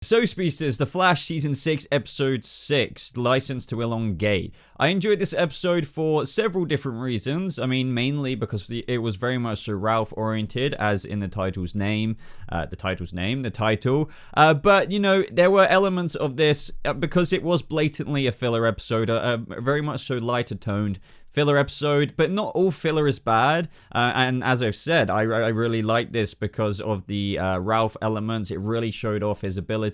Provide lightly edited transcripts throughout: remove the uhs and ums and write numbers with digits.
So Speedsters, The Flash Season 6 Episode 6, License to Elongate. I enjoyed this episode for several different reasons. I mean, mainly because it was very much so Ralph oriented, as in the title's name. The title. But, you know, there were elements of this, because it was blatantly a filler episode, very much so lighter toned filler episode, but not all filler is bad, and as I've said, I really like this because of the Ralph elements. It really showed off his abilities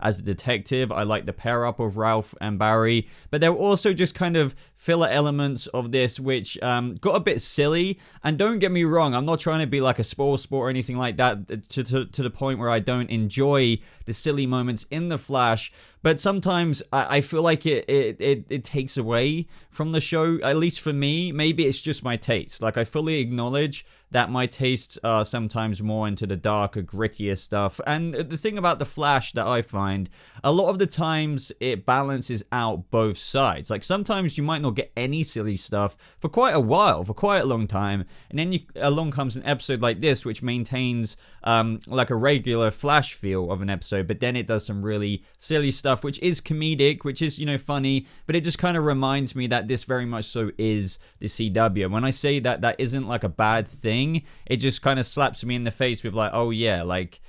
as a detective. I like the pair up of Ralph and Barry, but there were also just kind of filler elements of this which got a bit silly. And don't get me wrong, I'm not trying to be like a spoil sport or anything like that to the point where I don't enjoy the silly moments in The Flash. But sometimes I feel like it takes away from the show, at least for me. Maybe it's just my taste. Like, I fully acknowledge that my tastes are sometimes more into the darker, grittier stuff. And the thing about The Flash that I find, a lot of the times it balances out both sides. Like, sometimes you might not get any silly stuff for quite a while, for quite a long time. And then along comes an episode like this, which maintains like a regular Flash feel of an episode. But then it does some really silly stuff, which is comedic, which is, you know, funny. But it just kind of reminds me that this very much so is the CW. And when I say that, that isn't like a bad thing. It just kind of slaps me in the face with like, oh yeah, like,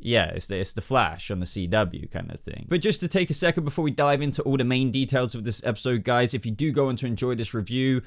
yeah, it's the Flash on the CW kind of thing. But just to take a second before we dive into all the main details of this episode, guys, if you do go on to enjoy this review,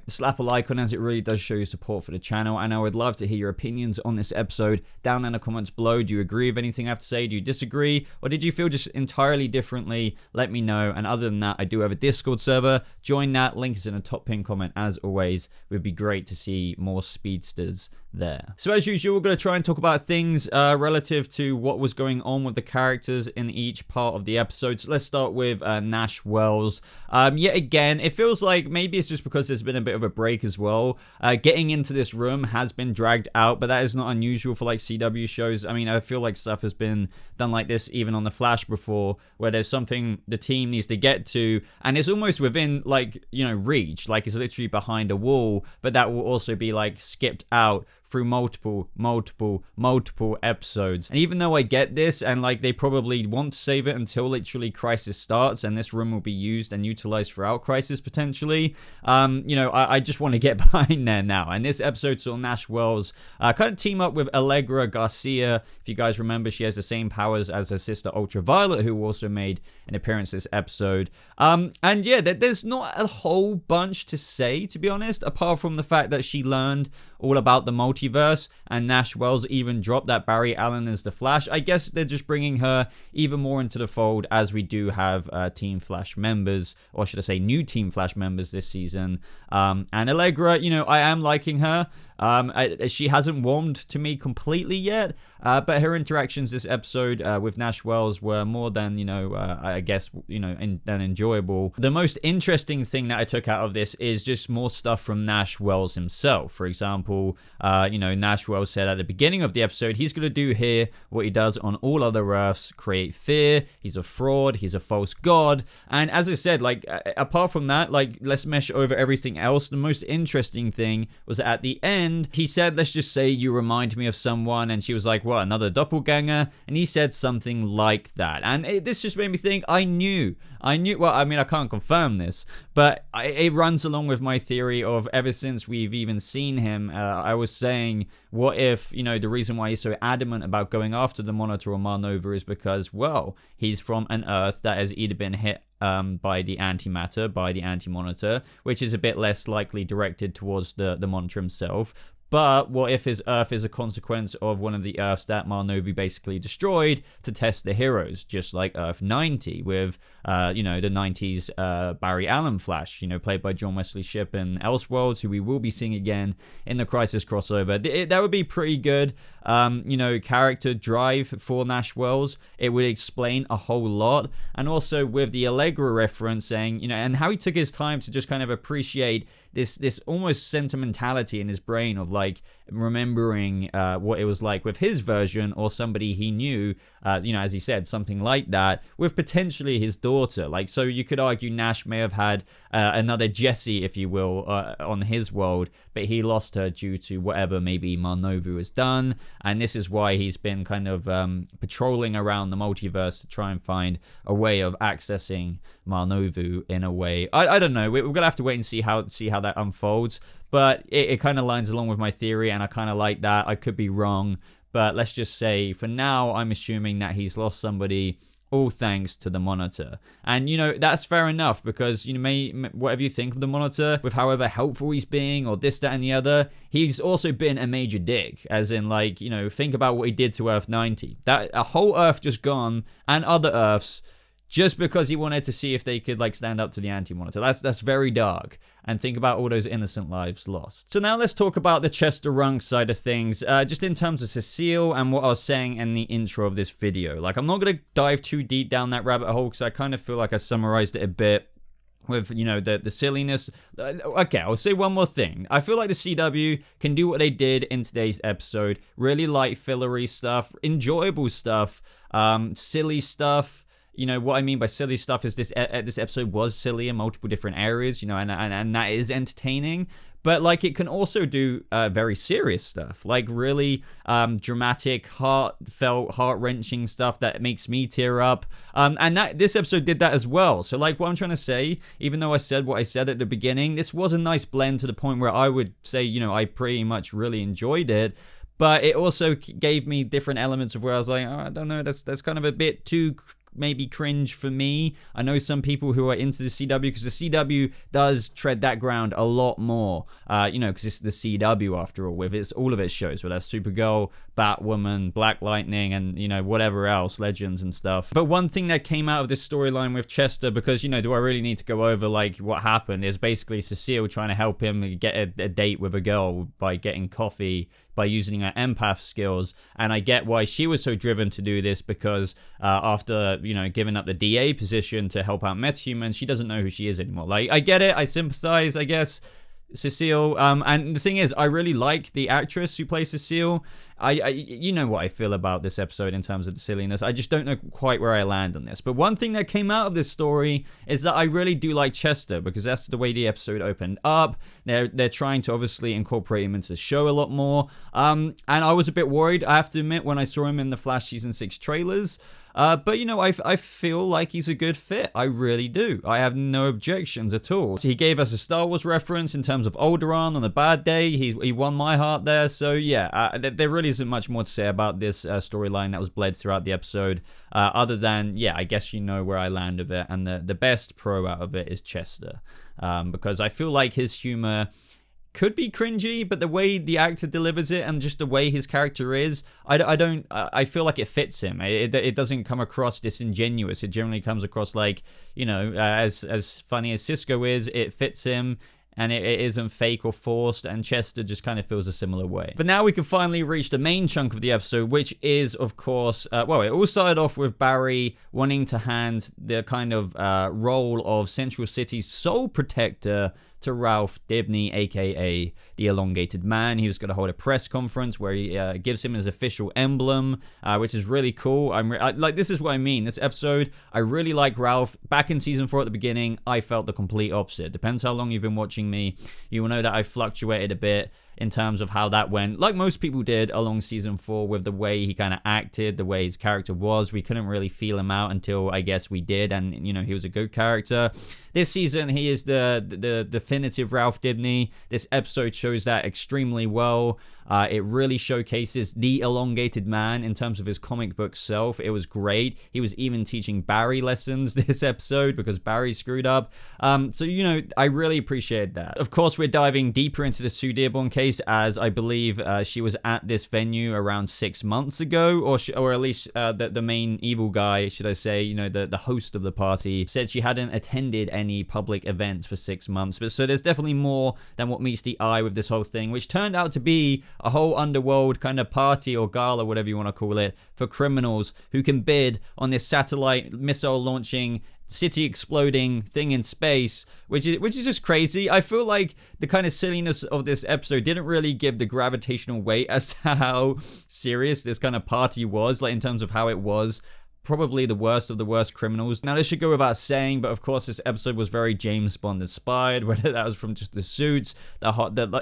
slap a like on, as it really does show your support for the channel. And I would love to hear your opinions on this episode down in the comments below. Do you agree with anything I have to say? Do you disagree? Or did you feel just entirely differently? Let me know. And other than that, I do have a Discord server. Join that. Link is in a top pinned comment as always. It would be great to see more speedsters there. So as usual, we're going to try and talk about things relative to what was going on with the characters in each part of the episode. So let's start with Nash Wells. Yet again, it feels like maybe it's just because there's been a bit of a break as well. Getting into this room has been dragged out, but that is not unusual for like CW shows. I mean, I feel like stuff has been done like this even on The Flash before, where there's something the team needs to get to, and it's almost within, like, you know, reach, like it's literally behind a wall, but that will also be like skipped out through multiple episodes. And even though I get this, and like they probably want to save it until literally Crisis starts, and this room will be used and utilized throughout Crisis potentially, you know, I just want to get behind there now. And this episode saw Nash Wells kind of team up with Allegra Garcia. If you guys remember, she has the same powers as her sister Ultraviolet, who also made an appearance this episode. And yeah, there's not a whole bunch to say, to be honest, apart from the fact that she learned all about the multiverse, and Nash Wells even dropped that Barry Allen is the Flash. I guess they're just bringing her even more into the fold, as we do have Team Flash members, or should I say new Team Flash members this season. And Allegra, you know, I am liking her. She hasn't warmed to me completely yet, but her interactions this episode with Nash Wells were more than, you know, I guess, you know, than enjoyable. The most interesting thing that I took out of this is just more stuff from Nash Wells himself. For example, you know, Nash Wells said at the beginning of the episode, he's going to do here what he does on all other Earths, create fear. He's a fraud. He's a false god. And as I said, like, apart from that, like, let's mesh over everything else. The most interesting thing was that at the end, he said, let's just say you remind me of someone. And she was like, what, another doppelganger? And he said something like that. And this just made me think, I knew, well, I mean, I can't confirm this, but it runs along with my theory of ever since we've even seen him, I was saying, what if, you know, the reason why he's so adamant about going after the Monitor or Marnova is because, well, he's from an Earth that has either been hit by the antimatter, by the anti-Monitor, which is a bit less likely directed towards the Monitor himself. But what if his Earth is a consequence of one of the Earths that Marnovi basically destroyed to test the heroes, just like Earth 90 with, you know, the 90s Barry Allen Flash, you know, played by John Wesley Shipp in Elseworlds, who we will be seeing again in the Crisis crossover. That would be pretty good, you know, character drive for Nash Wells. It would explain a whole lot. And also with the Allegra reference saying, you know, and how he took his time to just kind of appreciate this almost sentimentality in his brain of like, like remembering what it was like with his version or somebody he knew, as he said, something like that, with potentially his daughter. Like, so you could argue Nash may have had another Jessie, if you will, on his world, but he lost her due to whatever maybe Marnovu has done, and this is why he's been kind of patrolling around the multiverse to try and find a way of accessing Marnovu in a way. I don't know. We're gonna have to wait and see how that unfolds. But it kind of lines along with my theory, and I kind of like that. I could be wrong, but let's just say for now, I'm assuming that he's lost somebody, all thanks to the Monitor. And, that's fair enough, because, whatever you think of the Monitor, with however helpful he's being, or this, that, and the other, he's also been a major dick. As in, like, think about what he did to Earth 90. That a whole Earth just gone, and other Earths, just because he wanted to see if they could, like, stand up to the Anti-Monitor. That's very dark. And think about all those innocent lives lost. So now let's talk about the Chester Runk side of things, just in terms of Cecile and what I was saying in the intro of this video. Like, I'm not going to dive too deep down that rabbit hole, because I kind of feel like I summarized it a bit with, the silliness. Okay, I'll say one more thing. I feel like the CW can do what they did in today's episode. Really light, fillery stuff, enjoyable stuff, silly stuff. What I mean by silly stuff is this episode was silly in multiple different areas, and that is entertaining. But, like, it can also do very serious stuff, like really dramatic, heartfelt, heart-wrenching stuff that makes me tear up. And this episode did that as well. So, like, what I'm trying to say, even though I said what I said at the beginning, this was a nice blend to the point where I would say, I pretty much really enjoyed it. But it also gave me different elements of where I was like, I don't know, that's kind of a bit too maybe cringe for me. I know some people who are into the CW, because the CW does tread that ground a lot more, because it's the CW after all, with all of its shows, whether that's Supergirl, Batwoman, Black Lightning, and whatever else, Legends and stuff. But one thing that came out of this storyline with Chester, because do I really need to go over like what happened, is basically Cecile trying to help him get a date with a girl by getting coffee, by using her empath skills. And I get why she was so driven to do this, because after giving up the DA position to help out metahumans, she doesn't know who she is anymore. Like, I get it, I sympathize, I guess, Cecile. And the thing is, I really like the actress who plays Cecile. You know what I feel about this episode in terms of the silliness. I just don't know quite where I land on this. But one thing that came out of this story is that I really do like Chester, because that's the way the episode opened up. They're trying to obviously incorporate him into the show a lot more. And I was a bit worried, I have to admit, when I saw him in the Flash Season 6 trailers. But I feel like he's a good fit. I really do. I have no objections at all. So he gave us a Star Wars reference in terms of Alderaan on a bad day. He won my heart there. So yeah, there really isn't much more to say about this storyline that was bled throughout the episode, other than, yeah, I guess where I land of it, and the best pro out of it is Chester, because I feel like his humor could be cringy, but the way the actor delivers it and just the way his character is, I feel like it fits him. It doesn't come across disingenuous. It generally comes across like, as funny as Cisco is, it fits him. And it isn't fake or forced, and Chester just kind of feels a similar way. But now we can finally reach the main chunk of the episode, which is, of course, it all started off with Barry wanting to hand the kind of role of Central City's sole protector to Ralph Dibny, aka the Elongated Man. He was going to hold a press conference where he gives him his official emblem, which is really cool. This is what I mean. This episode, I really like Ralph. Back in season 4 at the beginning, I felt the complete opposite. Depends how long you've been watching me. You will know that I fluctuated a bit in terms of how that went, like most people did along season 4, with the way he kind of acted, the way his character was. We couldn't really feel him out until I guess we did, and he was a good character. This season, he is the definitive Ralph Dibny. This episode shows that extremely well. It really showcases the Elongated Man in terms of his comic book self. It was great. He was even teaching Barry lessons this episode because Barry screwed up. So I really appreciate that. Of course, we're diving deeper into the Sue Dearborn case, as I believe she was at this venue around 6 months ago, or at least the main evil guy, should I say, the host of the party, said she hadn't attended any public events for 6 months. But so there's definitely more than what meets the eye with this whole thing, which turned out to be a whole underworld kind of party or gala, whatever you want to call it, for criminals who can bid on this satellite missile launching city exploding thing in space, which is just crazy. I feel like the kind of silliness of this episode didn't really give the gravitational weight as to how serious this kind of party was, like in terms of how it was probably the worst of the worst criminals. Now, this should go without saying, but of course this episode was very James Bond inspired, whether that was from just the suits,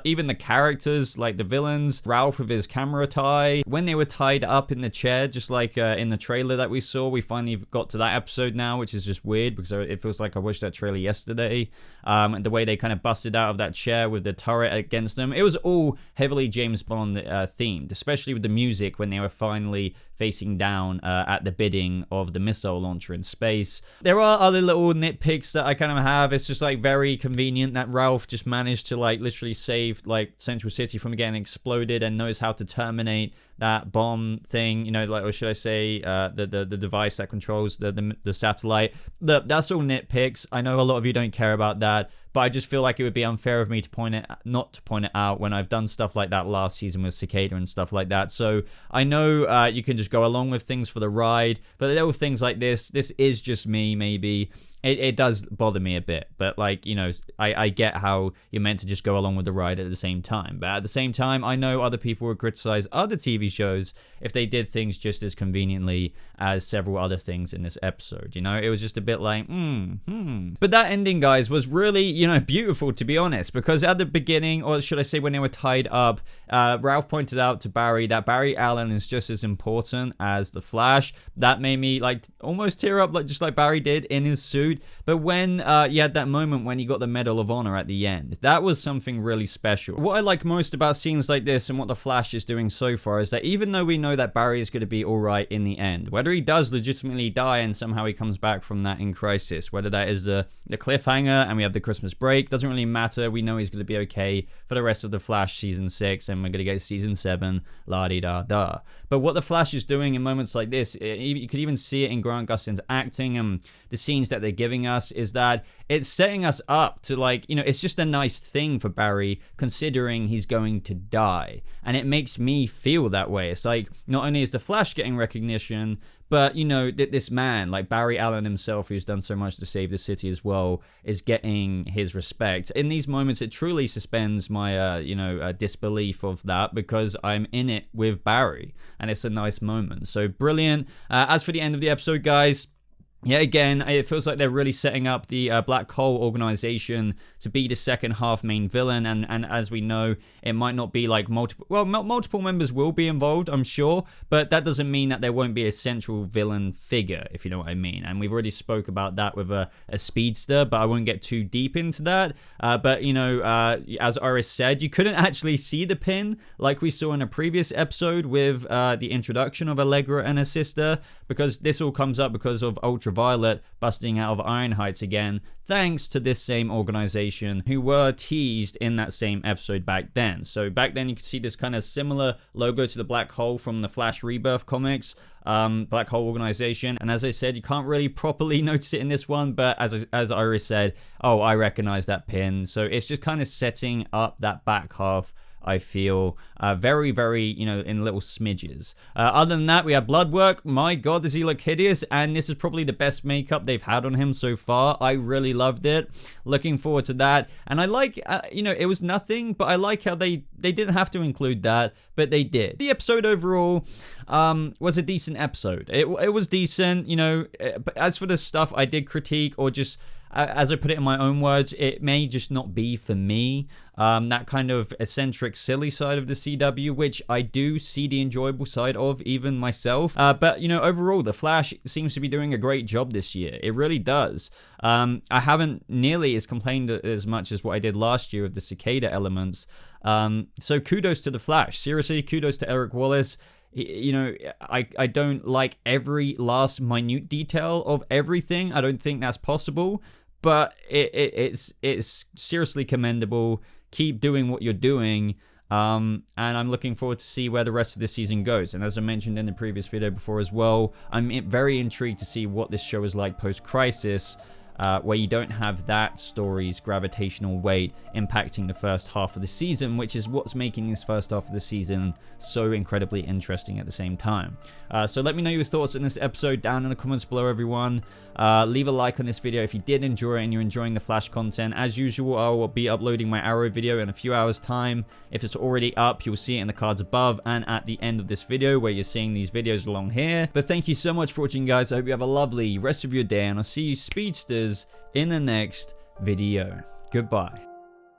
even the characters, like the villains, Ralph with his camera tie, when they were tied up in the chair, just like in the trailer that we saw. We finally got to that episode now, which is just weird because it feels like I watched that trailer yesterday. And the way they kind of busted out of that chair with the turret against them, it was all heavily James Bond themed, especially with the music when they were finally facing down at the bidding of the missile launcher in space. There are other little nitpicks that I kind of have. It's just like very convenient that Ralph just managed to like literally save like Central City from getting exploded and knows how to terminate that bomb thing, you know, like, or should I say the device that controls the satellite. That's all nitpicks. I know a lot of you don't care about that, but I just feel like it would be unfair of me to not to point it out when I've done stuff like that last season with Cicada and stuff like that. So I know you can just go along with things for the ride, but little things like this is just me, maybe. It does bother me a bit, but like, you know, I get how you're meant to just go along with the ride at the same time. But at the same time, I know other people would criticize other TV shows if they did things just as conveniently as several other things in this episode. You know, it was just a bit like, But that ending, guys, was really, you know, beautiful, to be honest, because at the beginning, or should I say when they were tied up, Ralph pointed out to Barry that Barry Allen is just as important as the Flash. That made me like almost tear up, like just like Barry did in his suit. But when you had that moment when he got the Medal of Honor at the end, that was something really special. What I like most about scenes like this and what the Flash is doing so far is that even though we know that Barry is going to be alright in the end, whether he does legitimately die and somehow he comes back from that in Crisis, whether that is the cliffhanger and we have the Christmas break, doesn't really matter. We know he's going to be okay for the rest of the Flash season 6 and we're going to get season 7, la-di-da-da. But what the Flash is doing in moments like this, you could even see it in Grant Gustin's acting and the scenes that they're giving us, is that it's setting us up to, like, you know, it's just a nice thing for Barry considering he's going to die, and it makes me feel that way. It's like, not only is the Flash getting recognition, but, you know, this man, like Barry Allen himself, who's done so much to save the city as well, is getting his respect. In these moments, it truly suspends my, disbelief of that, because I'm in it with Barry, and it's a nice moment. So brilliant. As for the end of the episode, guys, yeah, again, it feels like they're really setting up the Black Hole organization to be the second half main villain, and as we know, it might not be like multiple members will be involved, I'm sure, but that doesn't mean that there won't be a central villain figure, if you know what I mean. And we've already spoke about that with a speedster, but I won't get too deep into that. But, you know, as Iris said, you couldn't actually see the pin like we saw in a previous episode with the introduction of Allegra and her sister, because this all comes up because of Ultraviolet busting out of Iron Heights again, thanks to this same organization who were teased in that same episode back then. So back then you could see this kind of similar logo to the Black Hole from the Flash Rebirth comics, Black Hole organization. And as I said, you can't really properly notice it in this one, but as Iris said, oh, I recognize that pin. So it's just kind of setting up that back half, I feel, very, very, you know, in little smidges. Other than that, we have Bloodwork. My God, does he look hideous? And this is probably the best makeup they've had on him so far. I really loved it. Looking forward to that. And I like, you know, it was nothing, but I like how they didn't have to include that, but they did. The episode overall was a decent episode. It was decent, you know, but as for the stuff I did critique, or just as I put it in my own words, it may just not be for me. That kind of eccentric, silly side of the CW, which I do see the enjoyable side of, even myself. But, you know, overall, The Flash seems to be doing a great job this year. It really does. I haven't nearly as complained as much as what I did last year with the Cicada elements. So kudos to The Flash. Seriously, kudos to Eric Wallace. You know, I don't like every last minute detail of everything. I don't think that's possible. But it's seriously commendable. Keep doing what you're doing. And I'm looking forward to see where the rest of this season goes. And as I mentioned in the previous video before as well, I'm very intrigued to see what this show is like post-Crisis. where you don't have that story's gravitational weight impacting the first half of the season, which is what's making this first half of the season so incredibly interesting at the same time. So let me know your thoughts on this episode down in the comments below, everyone. Leave a like on this video if you did enjoy it and you're enjoying the Flash content. As usual, I will be uploading my Arrow video in a few hours time. If it's already up, you'll see it in the cards above and at the end of this video where you're seeing these videos along here. But thank you so much for watching, guys. I hope you have a lovely rest of your day, and I'll see you speedsters in the next video. Goodbye.